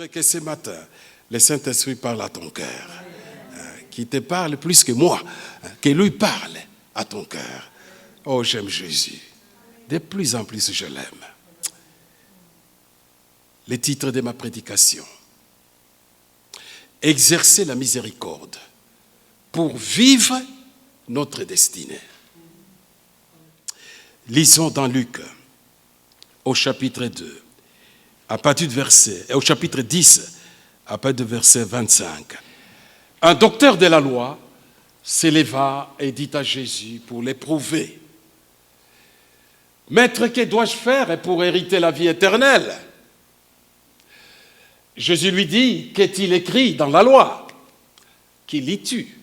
voudrais que ce matin, le Saint-Esprit parle à ton cœur. Qu'il te parle plus que moi. Que lui parle à ton cœur. Oh, j'aime Jésus. De plus en plus, je l'aime. Le titre de ma prédication. Exercer la miséricorde pour vivre notre destinée. Lisons dans Luc, au chapitre 2, à partir du verset, au chapitre 10, à partir du verset 25. Un docteur de la loi s'éleva et dit à Jésus pour l'éprouver. Maître, que dois-je faire pour hériter la vie éternelle? Jésus lui dit, qu'est-il écrit dans la loi? Qui lis-tu?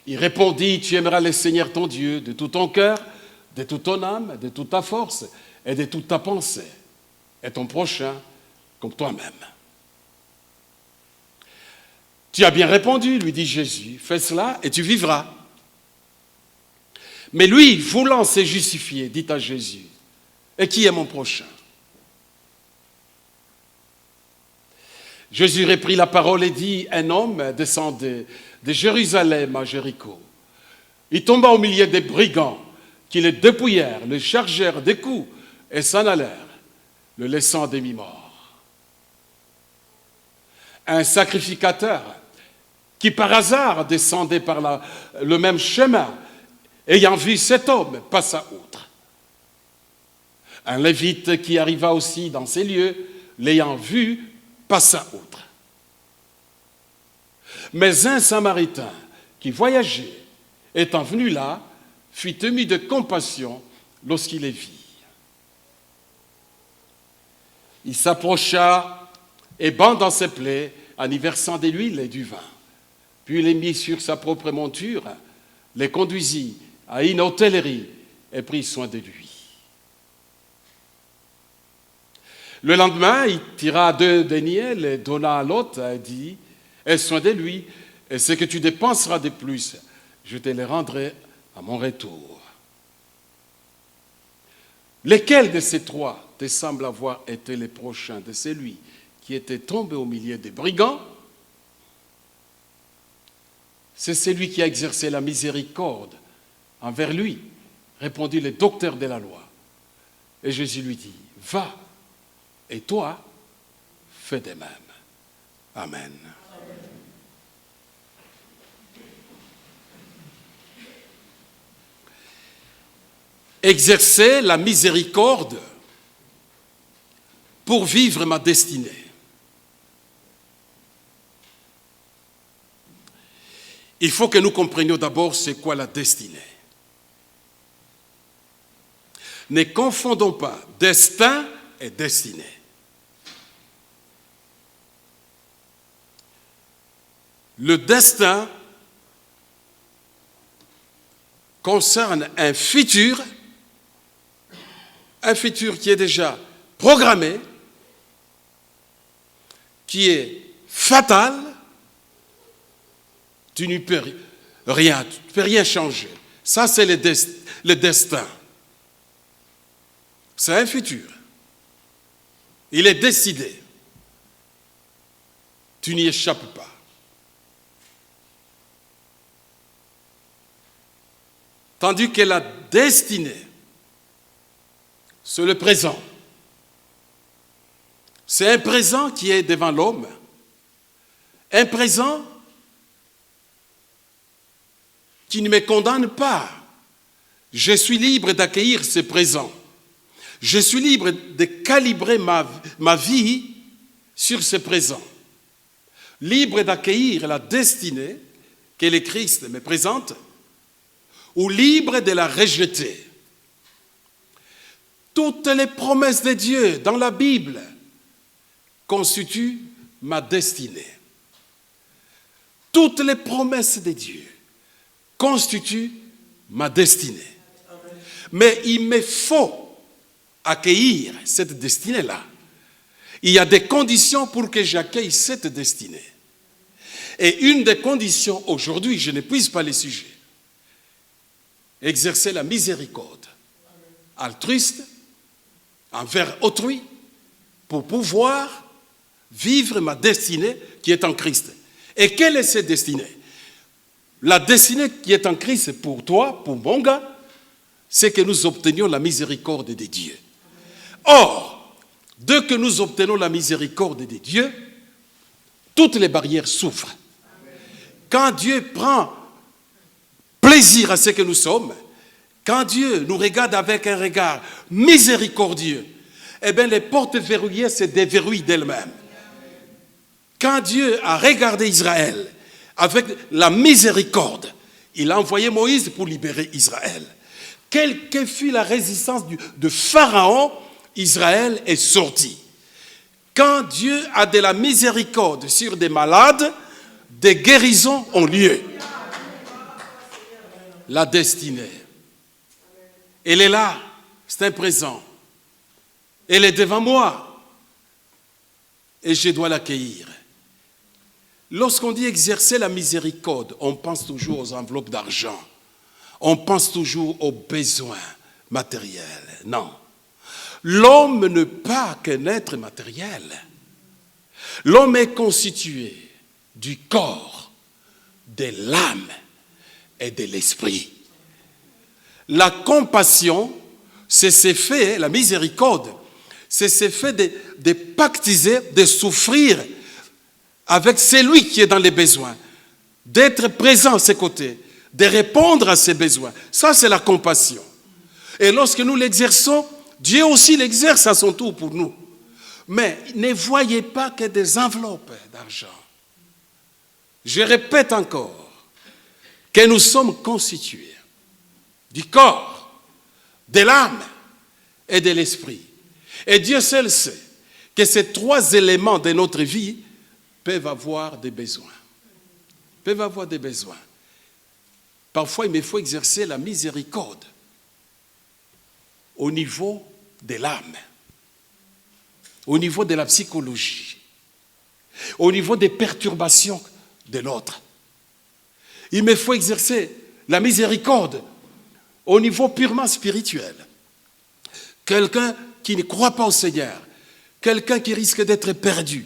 Il répondit, tu aimeras le Seigneur ton Dieu de tout ton cœur, de toute ton âme, de toute ta force et de toute ta pensée, et ton prochain comme toi-même. Tu as bien répondu, lui dit Jésus, fais cela et tu vivras. Mais lui, voulant se justifier, dit à Jésus, et qui est mon prochain? Jésus reprit la parole et dit, un homme descendait de Jérusalem à Jéricho. Il tomba au milieu des brigands qui le dépouillèrent, le chargèrent des coups et s'en allèrent, le laissant demi-mort. Un sacrificateur qui par hasard descendait par le même chemin, ayant vu cet homme, passa outre. Un lévite qui arriva aussi dans ces lieux, l'ayant vu, passa outre. Mais un Samaritain qui voyageait, étant venu là, fut ému de compassion lorsqu'il les vit. Il s'approcha et bandant ses plaies en y versant de l'huile et du vin. Puis il les mit sur sa propre monture, les conduisit à une hôtellerie et prit soin de lui. Le lendemain, il tira 2 deniers, les donna à l'autre et dit, aie soin de lui, et ce que tu dépenseras de plus, je te le rendrai à mon retour. Lesquels de ces 3 te semblent avoir été les prochains de celui qui était tombé au milieu des brigands? C'est celui qui a exercé la miséricorde envers lui, répondit le docteur de la loi. Et Jésus lui dit, va, et toi, fais de même. Amen. Exercer la miséricorde pour vivre ma destinée. Il faut que nous comprenions d'abord c'est quoi la destinée. Ne confondons pas destin et destinée. Le destin concerne un futur qui est déjà programmé, qui est fatal. Tu ne peux rien changer. Ça, c'est le destin. C'est un futur. Il est décidé. Tu n'y échappes pas. Tandis que la destinée, c'est le présent. C'est un présent qui est devant l'homme. Un présent qui ne me condamne pas. Je suis libre d'accueillir ce présent. Je suis libre de calibrer ma vie sur ce présent. Libre d'accueillir la destinée que le Christ me présente ou libre de la rejeter. Toutes les promesses de Dieu dans la Bible constituent ma destinée. Toutes les promesses de Dieu constituent ma destinée. Mais il me faut accueillir cette destinée-là. Il y a des conditions pour que j'accueille cette destinée. Et une des conditions aujourd'hui, je n'épuise pas les sujets, exercer la miséricorde altruiste envers autrui pour pouvoir vivre ma destinée qui est en Christ. Et quelle est cette destinée? La destinée qui est en Christ pour toi, pour mon gars, c'est que nous obtenions la miséricorde de Dieu. Or, dès que nous obtenons la miséricorde de Dieu, toutes les barrières souffrent. Quand Dieu prend plaisir à ce que nous sommes, quand Dieu nous regarde avec un regard miséricordieux, eh bien les portes verrouillées se déverrouillent d'elles-mêmes. Quand Dieu a regardé Israël avec la miséricorde, il a envoyé Moïse pour libérer Israël. Quelle que fut la résistance de Pharaon, Israël est sorti. Quand Dieu a de la miséricorde sur des malades, des guérisons ont lieu. La destinée, elle est là, c'est un présent. Elle est devant moi et je dois l'accueillir. Lorsqu'on dit exercer la miséricorde, on pense toujours aux enveloppes d'argent. On pense toujours aux besoins matériels. Non. L'homme n'est pas qu'un être matériel. L'homme est constitué du corps, de l'âme et de l'esprit. La compassion, c'est ce fait, la miséricorde, c'est ce fait de pactiser, de souffrir avec celui qui est dans les besoins, d'être présent à ses côtés, de répondre à ses besoins. Ça, c'est la compassion. Et lorsque nous l'exerçons, Dieu aussi l'exerce à son tour pour nous. Mais ne voyez pas que des enveloppes d'argent. Je répète encore que nous sommes constitués du corps, de l'âme et de l'esprit. Et Dieu seul sait que ces trois éléments de notre vie peuvent avoir des besoins. Peuvent avoir des besoins. Parfois, il me faut exercer la miséricorde au niveau de l'âme, au niveau de la psychologie, au niveau des perturbations de l'autre. Il me faut exercer la miséricorde au niveau purement spirituel. Quelqu'un qui ne croit pas au Seigneur, quelqu'un qui risque d'être perdu.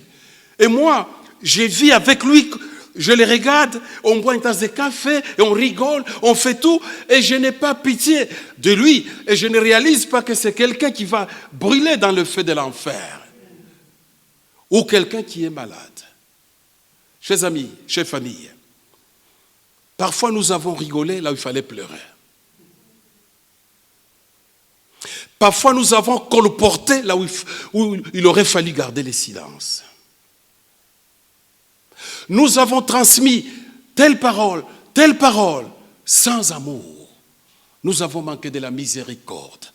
Et moi, je vis avec lui, je le regarde, on boit une tasse de café, et on rigole, on fait tout, et je n'ai pas pitié de lui, et je ne réalise pas que c'est quelqu'un qui va brûler dans le feu de l'enfer, ou quelqu'un qui est malade. Chers amis, chers familles, parfois nous avons rigolé là où il fallait pleurer. Parfois nous avons colporté là où il aurait fallu garder le silence. Nous avons transmis telle parole, sans amour. Nous avons manqué de la miséricorde.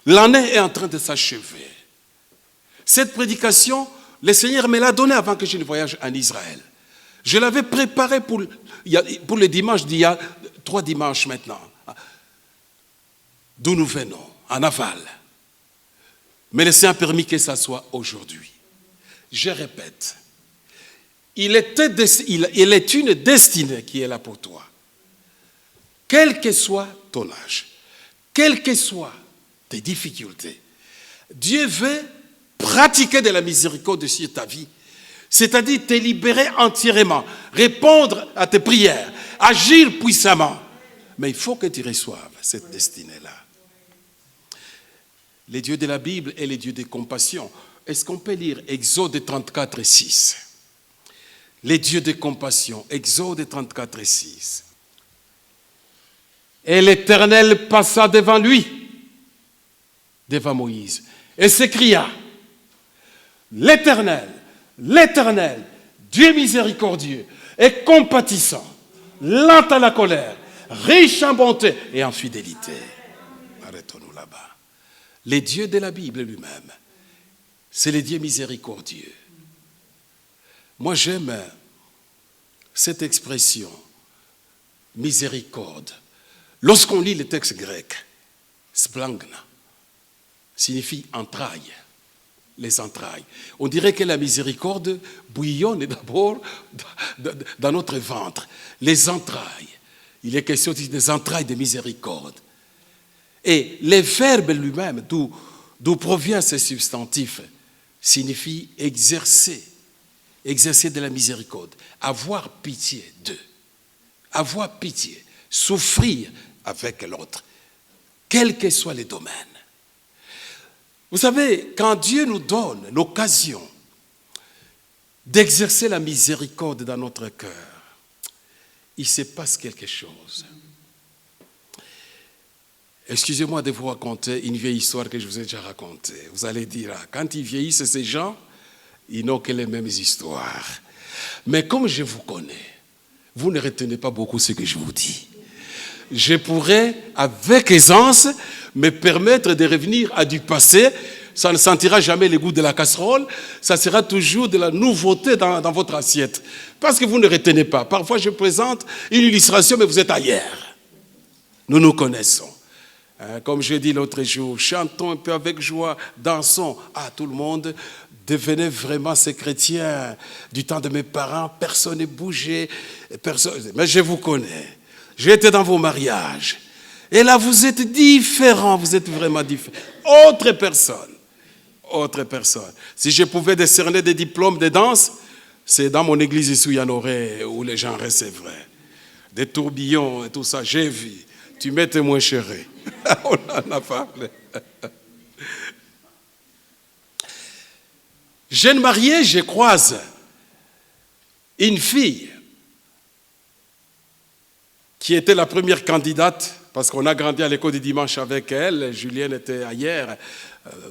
L'année est en train de s'achever. Cette prédication, le Seigneur me l'a donnée avant que je ne voyage en Israël. Je l'avais préparée pour le dimanche d'il y a 3 dimanches maintenant. D'où nous venons, en aval. Mais le Seigneur a permis que ça soit aujourd'hui. Je répète. Il est une destinée qui est là pour toi. Quel que soit ton âge, quelles que soient tes difficultés, Dieu veut pratiquer de la miséricorde sur ta vie. C'est-à-dire te libérer entièrement, répondre à tes prières, agir puissamment. Mais il faut que tu reçoives cette destinée-là. Les dieux de la Bible et les dieux de compassion. Est-ce qu'on peut lire Exode 34, 6? Les dieux de compassion, Exode 34, 6. Et l'Éternel passa devant lui, devant Moïse, et s'écria, l'Éternel, Dieu miséricordieux et compatissant, lent à la colère, riche en bonté et en fidélité. Arrêtons-nous là-bas. Les dieux de la Bible lui-même, c'est les dieux miséricordieux. Moi, j'aime cette expression, miséricorde. Lorsqu'on lit le texte grec, splangna, signifie entrailles, les entrailles. On dirait que la miséricorde bouillonne d'abord dans notre ventre. Les entrailles. Il est question des entrailles de miséricorde. Et les verbes lui-même, d'où provient ce substantif, signifie exercer de la miséricorde, avoir pitié d'eux, avoir pitié, souffrir avec l'autre, quels que soient les domaines. Vous savez, quand Dieu nous donne l'occasion d'exercer la miséricorde dans notre cœur, il se passe quelque chose. Excusez-moi de vous raconter une vieille histoire que je vous ai déjà racontée. Vous allez dire, quand ils vieillissent, ces gens, ils n'ont que les mêmes histoires. Mais comme je vous connais, vous ne retenez pas beaucoup ce que je vous dis. Je pourrais, avec aisance, me permettre de revenir à du passé. Ça ne sentira jamais le goût de la casserole. Ça sera toujours de la nouveauté dans votre assiette. Parce que vous ne retenez pas. Parfois, je présente une illustration, mais vous êtes ailleurs. Nous nous connaissons. Comme je dis l'autre jour, chantons un peu avec joie, dansons. Ah, tout le monde devenait vraiment ces chrétiens du temps de mes parents. Personne ne bougeait. Mais je vous connais. J'étais dans vos mariages. Et là, vous êtes différents. Vous êtes vraiment différents. Autre personne. Si je pouvais décerner des diplômes de danse, c'est dans mon église ici, il y en aurait où les gens recevraient. Des tourbillons et tout ça, j'ai vu. Tu m'es témoin chéri. On en a parlé. Jeune marié, je croise une fille qui était la première candidate, parce qu'on a grandi à l'école du dimanche avec elle. Julienne était ailleurs,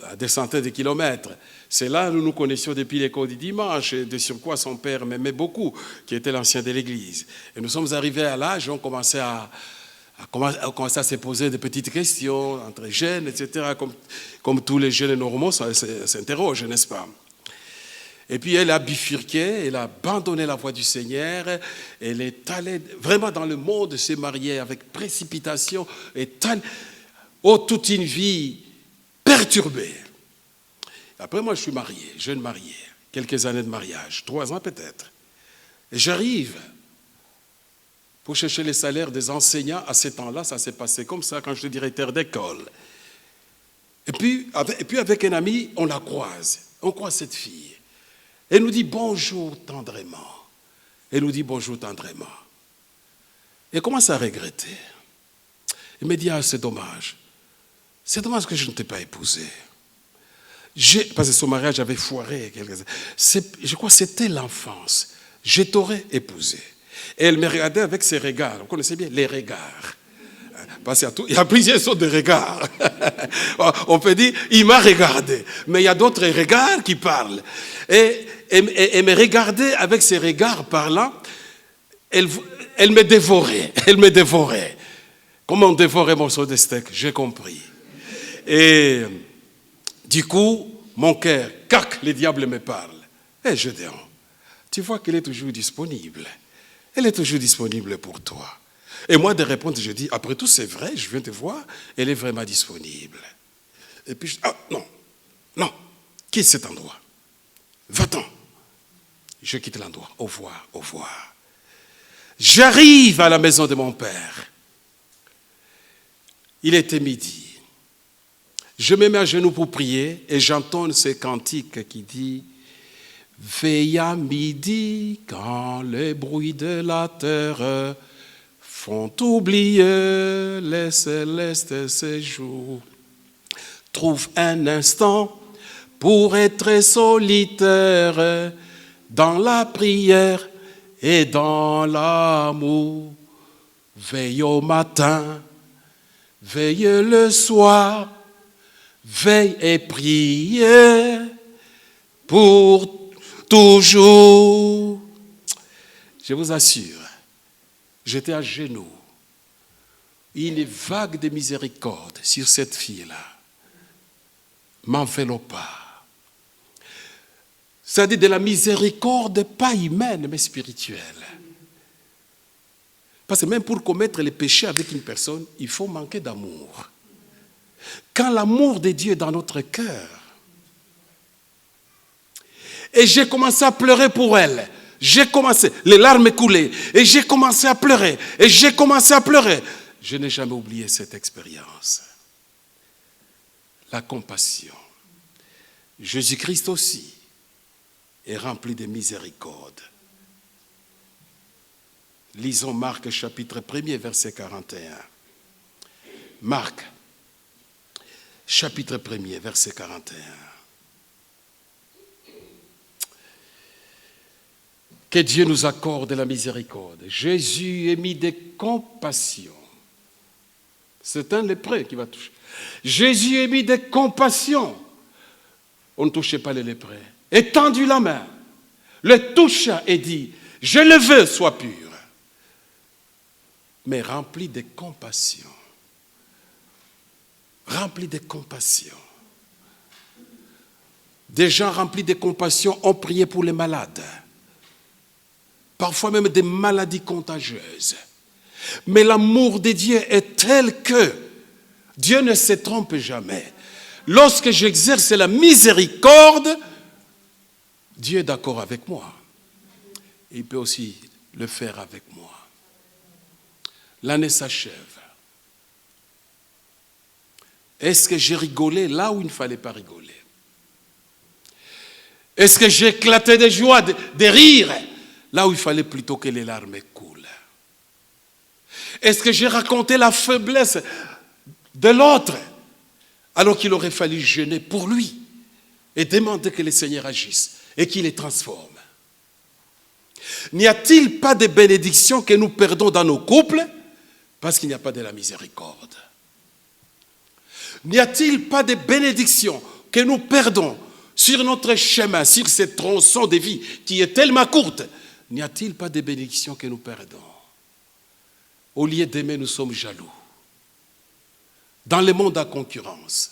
à des centaines de kilomètres. C'est là où nous nous connaissions depuis l'école du dimanche, et de sur quoi son père m'aimait beaucoup, qui était l'ancien de l'église. Et nous sommes arrivés à l'âge où on commençait à se poser des petites questions entre jeunes, etc. Comme tous les jeunes normaux s'interrogent, n'est-ce pas? Et puis elle a bifurqué, elle a abandonné la voie du Seigneur, elle est allée vraiment dans le monde, se marier avec précipitation, toute une vie perturbée. Après moi je suis marié, jeune marié, quelques années de mariage, 3 ans peut-être. Et j'arrive pour chercher les salaires des enseignants. À ce temps-là, ça s'est passé comme ça quand j'étais directeur d'école. Et puis avec un ami, on la croise. On croise cette fille. Elle nous dit bonjour tendrement. Elle nous dit bonjour tendrement. Et commence à regretter. Il me dit, ah, c'est dommage. C'est dommage que je ne t'ai pas épousé. Parce que son mariage avait foiré. Je crois que c'était l'enfance. Je t'aurais épousé. Et elle me regardait avec ses regards. Vous connaissez bien les regards. Parce qu'il y a plusieurs sortes de regards. On peut dire, il m'a regardé. Mais il y a d'autres regards qui parlent. Et me regardait avec ses regards parlants. Elle me dévorait. Elle me dévorait. Comment on dévorait mon morceau de steak? J'ai compris. Et du coup, mon cœur, cac, le diable me parle. Et je dis, tu vois qu'elle est toujours disponible. Elle est toujours disponible pour toi. Et moi, de répondre, je dis, après tout, c'est vrai, je viens te voir, elle est vraiment disponible. Et puis, je dis, non, quitte cet endroit. Va-t'en. Je quitte l'endroit. Au revoir. J'arrive à la maison de mon père. Il était midi. Je me mets à genoux pour prier et j'entends ce cantique qui dit « Veille à midi quand les bruits de la terre font oublier les célestes séjours. Trouve un instant pour être solitaire dans la prière et dans l'amour. Veille au matin, veille le soir, veille et prie pour toujours. » Je vous assure, j'étais à genoux. Une vague de miséricorde sur cette fille-là m'enveloppa. C'est-à-dire de la miséricorde, pas humaine, mais spirituelle. Parce que même pour commettre les péchés avec une personne, il faut manquer d'amour. Quand l'amour de Dieu est dans notre cœur, et j'ai commencé à pleurer pour elle, les larmes coulaient, et j'ai commencé à pleurer, Je n'ai jamais oublié cette expérience. La compassion, Jésus-Christ aussi est rempli de miséricorde. Lisons Marc chapitre 1er, verset 41. Marc chapitre 1er, verset 41. Que Dieu nous accorde la miséricorde. Jésus est mis de compassion. C'est un lépreux qui va toucher. Jésus est mis de compassion. On ne touchait pas les lépreux. Étendu la main, le toucha et dit, je le veux, sois pur. Mais rempli de compassion. Rempli de compassion. Des gens remplis de compassion ont prié pour les malades. Parfois même des maladies contagieuses. Mais l'amour de Dieu est tel que Dieu ne se trompe jamais. Lorsque j'exerce la miséricorde, Dieu est d'accord avec moi. Il peut aussi le faire avec moi. L'année s'achève. Est-ce que j'ai rigolé là où il ne fallait pas rigoler? Est-ce que j'ai éclaté de joie, de rire là où il fallait plutôt que les larmes coulent? Est-ce que j'ai raconté la faiblesse de l'autre alors qu'il aurait fallu jeûner pour lui et demander que le Seigneur agisse et qu'il les transforme? N'y a-t-il pas de bénédictions que nous perdons dans nos couples parce qu'il n'y a pas de la miséricorde? N'y a-t-il pas de bénédictions que nous perdons sur notre chemin, sur cette tronçon de vie qui est tellement courte? N'y a-t-il pas de bénédictions que nous perdons? Au lieu d'aimer, nous sommes jaloux. Dans le monde à concurrence,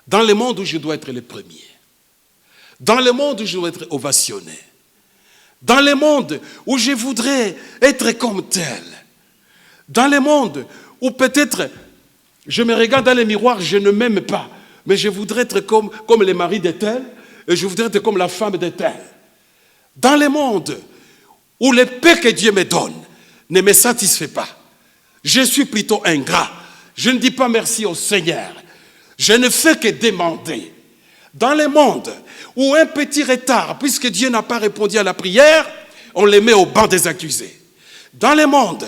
dans le monde où je dois être le premier, dans le monde où je dois être ovationné, dans le monde où je voudrais être comme tel, dans le monde où peut-être je me regarde dans le miroir, je ne m'aime pas, mais je voudrais être comme le mari de tel, et je voudrais être comme la femme de tel. Dans le monde où le paix que Dieu me donne ne me satisfait pas, je suis plutôt ingrat. Je ne dis pas merci au Seigneur. Je ne fais que demander. Dans le monde où un petit retard, puisque Dieu n'a pas répondu à la prière, on les met au banc des accusés. Dans le monde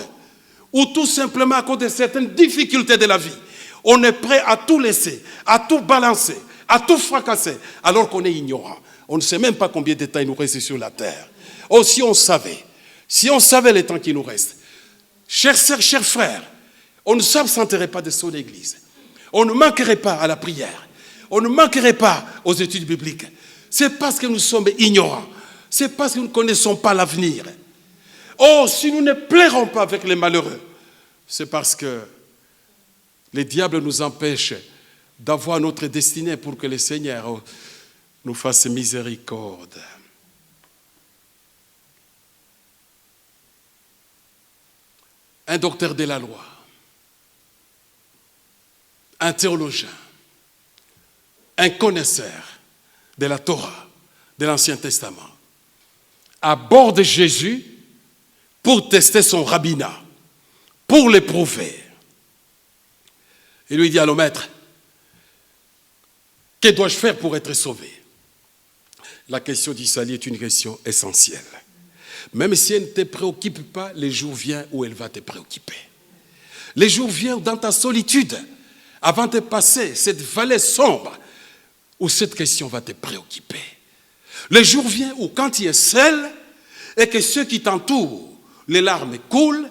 où tout simplement à cause de certaines difficultés de la vie, on est prêt à tout laisser, à tout balancer, à tout fracasser, alors qu'on est ignorant. On ne sait même pas combien de temps il nous reste sur la terre. Oh, si on savait les temps qui nous restent. Chers sœurs, chers frères, on ne s'absenterait pas de son église. On ne manquerait pas à la prière. On ne manquerait pas aux études bibliques. C'est parce que nous sommes ignorants. C'est parce que nous ne connaissons pas l'avenir. Oh, si nous ne plairons pas avec les malheureux, c'est parce que les diables nous empêchent d'avoir notre destinée pour que le Seigneur nous fasse miséricorde. Un docteur de la loi, un théologien, un connaisseur de la Torah, de l'Ancien Testament, aborde Jésus pour tester son rabbinat, pour l'éprouver. Il lui dit, allô maître, que dois-je faire pour être sauvé? La question d'Issalie est une question essentielle. Même si elle ne te préoccupe pas, les jours viennent où elle va te préoccuper. Les jours viennent où dans ta solitude, avant de passer cette vallée sombre, où cette question va te préoccuper. Les jours viennent où quand tu es seul et que ceux qui t'entourent, les larmes coulent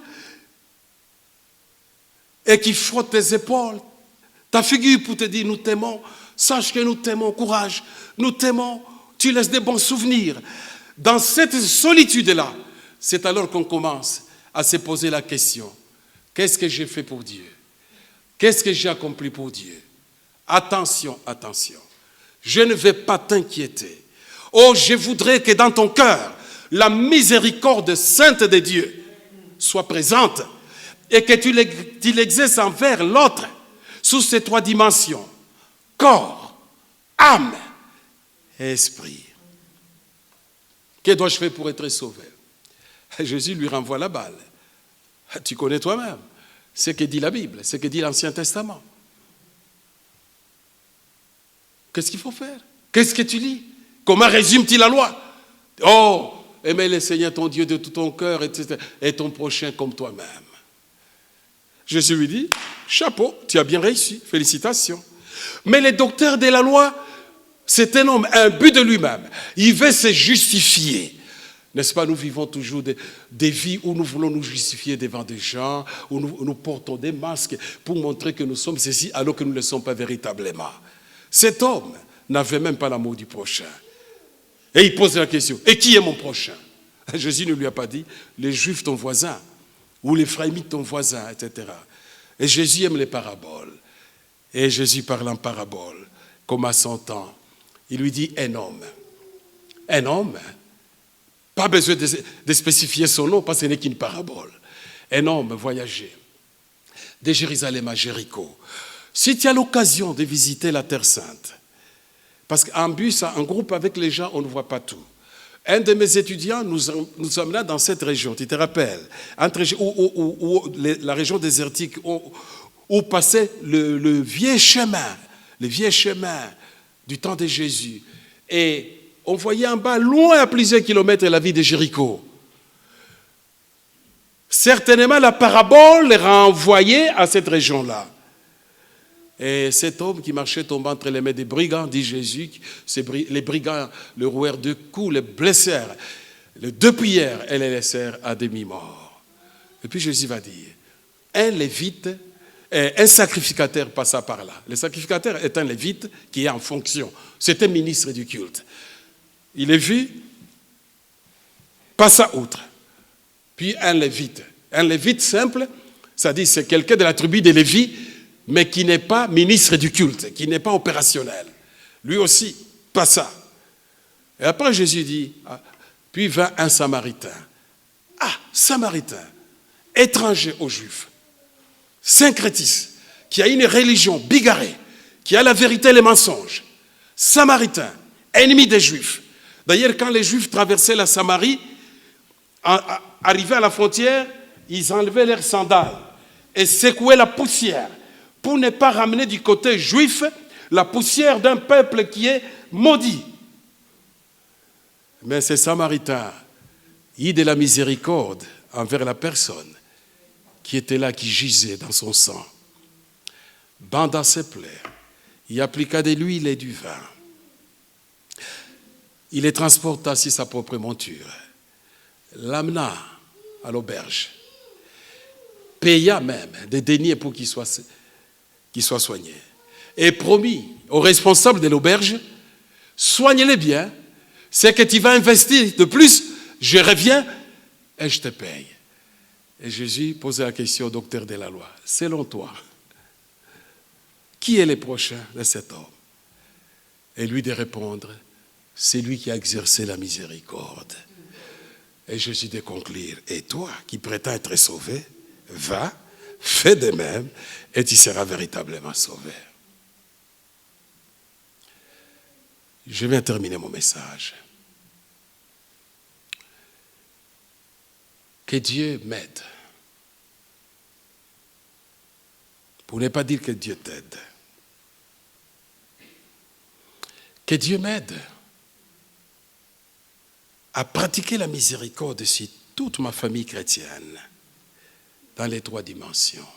et qui frottent tes épaules, ta figure pour te dire nous t'aimons, sache que nous t'aimons, courage, nous t'aimons, tu laisses des bons souvenirs. Dans cette solitude-là, c'est alors qu'on commence à se poser la question, qu'est-ce que j'ai fait pour Dieu? Qu'est-ce que j'ai accompli pour Dieu? Attention, attention. Je ne vais pas t'inquiéter. Oh, je voudrais que dans ton cœur, la miséricorde sainte de Dieu soit présente et que tu l'exerces envers l'autre sous ces trois dimensions. Corps, âme et esprit. Que dois-je faire pour être sauvé? Jésus lui renvoie la balle. Tu connais toi-même ce que dit la Bible, ce que dit l'Ancien Testament. Qu'est-ce qu'il faut faire? Qu'est-ce que tu lis? Comment résume-t-il la loi? Oh, aimer le Seigneur ton Dieu de tout ton cœur, etc. Et ton prochain comme toi-même. Jésus lui dit, chapeau, tu as bien réussi, félicitations. Mais le docteur de la loi, c'est un homme, un but de lui-même. Il veut se justifier. N'est-ce pas, nous vivons toujours des vies où nous voulons nous justifier devant des gens, où nous portons des masques pour montrer que nous sommes ceci alors que nous ne le sommes pas véritablement. Cet homme n'avait même pas l'amour du prochain. Et il pose la question, et qui est mon prochain? Jésus ne lui a pas dit, les Juifs ton voisin, ou les Phraimites ton voisin, etc. Et Jésus aime les paraboles. Et Jésus parle en parabole, comme à son temps. Il lui dit, un homme, pas besoin de spécifier son nom, parce que ce n'est qu'une parabole. Un homme voyageait de Jérusalem à Jéricho. Si tu as l'occasion de visiter la Terre Sainte, parce qu'en bus, en groupe avec les gens, on ne voit pas tout. Un de mes étudiants nous emmena dans cette région, tu te rappelles, la région désertique, où passait le vieux chemin du temps de Jésus. Et on voyait en bas, loin à plusieurs kilomètres, la ville de Jéricho. Certainement, la parabole les renvoyait à cette région-là. Et cet homme qui marchait tombant entre les mains des brigands, dit Jésus, les brigands le rouèrent de coups, le blessèrent, le dépouillèrent et les laissèrent à demi-mort. Et puis Jésus va dire, un lévite, un sacrificateur passa par là. Le sacrificateur est un lévite qui est en fonction. C'est un ministre du culte. Il est vu, passa outre. Puis un lévite simple, c'est-à-dire c'est quelqu'un de la tribu de Lévi, mais qui n'est pas ministre du culte, qui n'est pas opérationnel. Lui aussi passa. Et après Jésus dit, puis vint un Samaritain. Samaritain, étranger aux Juifs, syncrétiste, qui a une religion bigarrée, qui a la vérité et les mensonges. Samaritain, ennemi des Juifs. D'ailleurs, quand les Juifs traversaient la Samarie, arrivaient à la frontière, ils enlevaient leurs sandales et secouaient la poussière pour ne pas ramener du côté juif la poussière d'un peuple qui est maudit. Mais ces Samaritains, ils de la miséricorde envers la personne qui était là, qui gisait dans son sang, banda ses plaies, il appliqua de l'huile et du vin. Il les transporta sur sa propre monture, l'amena à l'auberge, paya même des deniers pour qu'il soit soigné, et promit aux responsables de l'auberge, soigne-les bien, c'est que tu vas investir de plus, je reviens et je te paye. Et Jésus posait la question au docteur de la loi, selon toi, qui est le prochain de cet homme? Et lui de répondre, c'est lui qui a exercé la miséricorde. Et Jésus de conclure, et toi qui prétends être sauvé, va, fais de même, et tu seras véritablement sauvé. Je viens terminer mon message. Que Dieu m'aide. Pour ne pas dire que Dieu t'aide. Que Dieu m'aide à pratiquer la miséricorde sur toute ma famille chrétienne dans les 3 dimensions.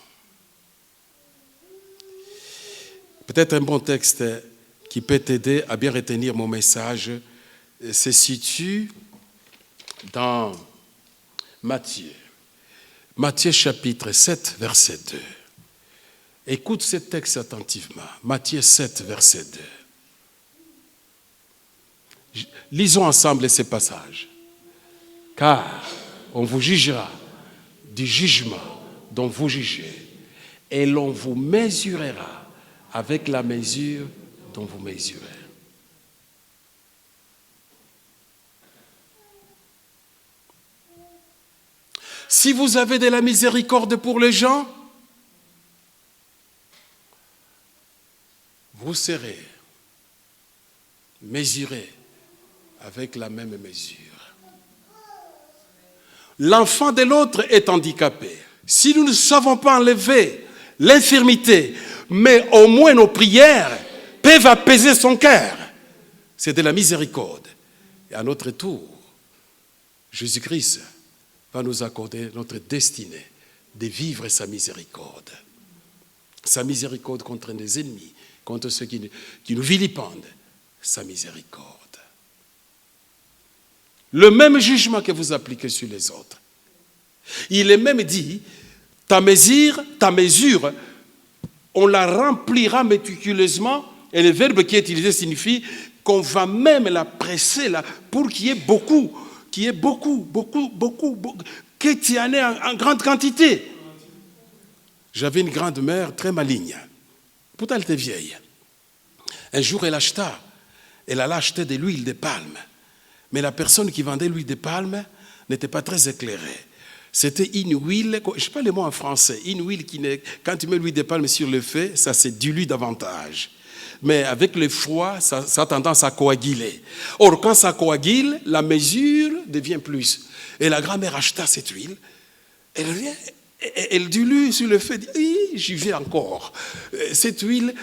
Peut-être un bon texte qui peut t'aider à bien retenir mon message se situe dans Matthieu. Matthieu chapitre 7, verset 2. Écoute ce texte attentivement. Matthieu 7, verset 2. Lisons ensemble ces passages. Car on vous jugera du jugement dont vous jugez, et l'on vous mesurera avec la mesure dont vous mesurez. Si vous avez de la miséricorde pour les gens, vous serez mesurés avec la même mesure. L'enfant de l'autre est handicapé. Si nous ne savons pas enlever l'infirmité, mais au moins nos prières peuvent apaiser son cœur, c'est de la miséricorde. Et à notre tour, Jésus-Christ va nous accorder notre destinée de vivre sa miséricorde. Sa miséricorde contre les ennemis, contre ceux qui nous vilipendent. Sa miséricorde. Le même jugement que vous appliquez sur les autres. Il est même dit, ta mesure, on la remplira méticuleusement. Et le verbe qui est utilisé signifie qu'on va même la presser là, pour qu'il y ait beaucoup, que tu en aies en grande quantité. J'avais une grand-mère très maligne. Pourtant, elle était vieille. Un jour, elle allait acheter de l'huile de palme. Mais la personne qui vendait l'huile de palme n'était pas très éclairée. C'était une huile, je ne sais pas le mot en français, une huile quand tu mets l'huile de palme sur le feu, ça se dilue davantage. Mais avec le froid, ça a tendance à coaguler. Or, quand ça coagule, la mesure devient plus. Et la grand-mère acheta cette huile, elle dilue sur le feu, j'y vais encore. Cette huile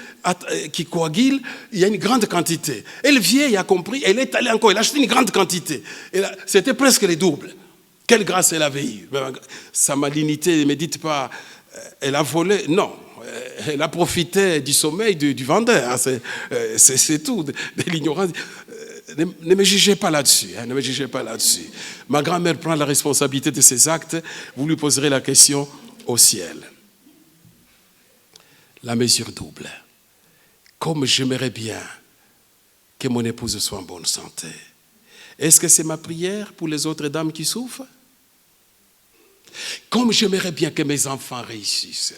qui coagule, il y a une grande quantité. Et le vieil a compris, elle est allée encore, elle a acheté une grande quantité. C'était presque le double. Quelle grâce elle avait eue. Sa malignité, ne me dites pas, elle a volé, non. Elle a profité du sommeil du vendeur. C'est tout, de l'ignorance. Ne me jugez pas là-dessus. Ne me jugez pas là-dessus. Ma grand-mère prend la responsabilité de ses actes. Vous lui poserez la question au ciel. La mesure double. Comme j'aimerais bien que mon épouse soit en bonne santé. Est-ce que c'est ma prière pour les autres dames qui souffrent? Comme j'aimerais bien que mes enfants réussissent.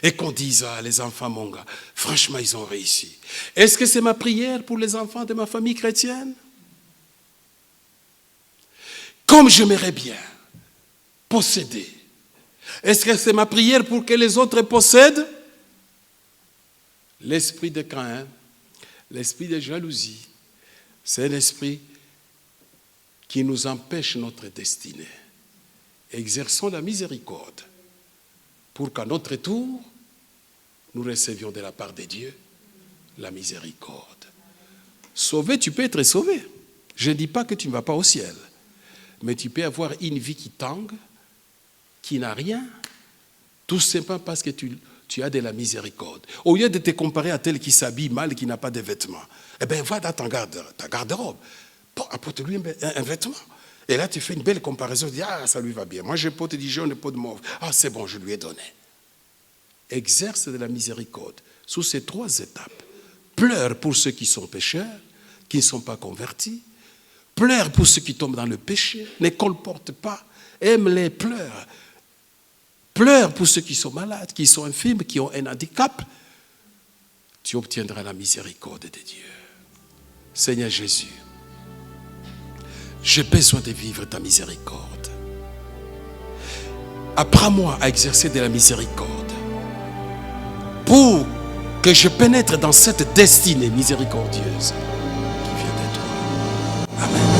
Et qu'on dise, les enfants, mon gars, franchement, ils ont réussi. Est-ce que c'est ma prière pour les enfants de ma famille chrétienne? Comme j'aimerais bien posséder. Est-ce que c'est ma prière pour que les autres possèdent? L'esprit de Caïn, l'esprit de jalousie, c'est un esprit qui nous empêche notre destinée. Exerçons la miséricorde pour qu'à notre tour, nous recevions de la part de Dieu la miséricorde. Sauvé, tu peux être sauvé. Je ne dis pas que tu ne vas pas au ciel, mais tu peux avoir une vie qui tangue, qui n'a rien, tout simplement parce que tu as de la miséricorde. Au lieu de te comparer à tel qui s'habille mal, qui n'a pas de vêtements, eh bien, va dans ta garde-robe, apporte-lui un vêtement. Et là, tu fais une belle comparaison, tu dis, ça lui va bien. Moi, j'ai peau de jaune et peau de mauve. C'est bon, je lui ai donné. Exerce de la miséricorde sous ces 3 étapes. Pleure pour ceux qui sont pécheurs, qui ne sont pas convertis. Pleure pour ceux qui tombent dans le péché. Ne colporte pas. Aime-les, pleure. Pleure pour ceux qui sont malades, qui sont infirmes, qui ont un handicap. Tu obtiendras la miséricorde de Dieu. Seigneur Jésus, j'ai besoin de vivre ta miséricorde. Apprends-moi à exercer de la miséricorde pour que je pénètre dans cette destinée miséricordieuse qui vient de toi. Amen.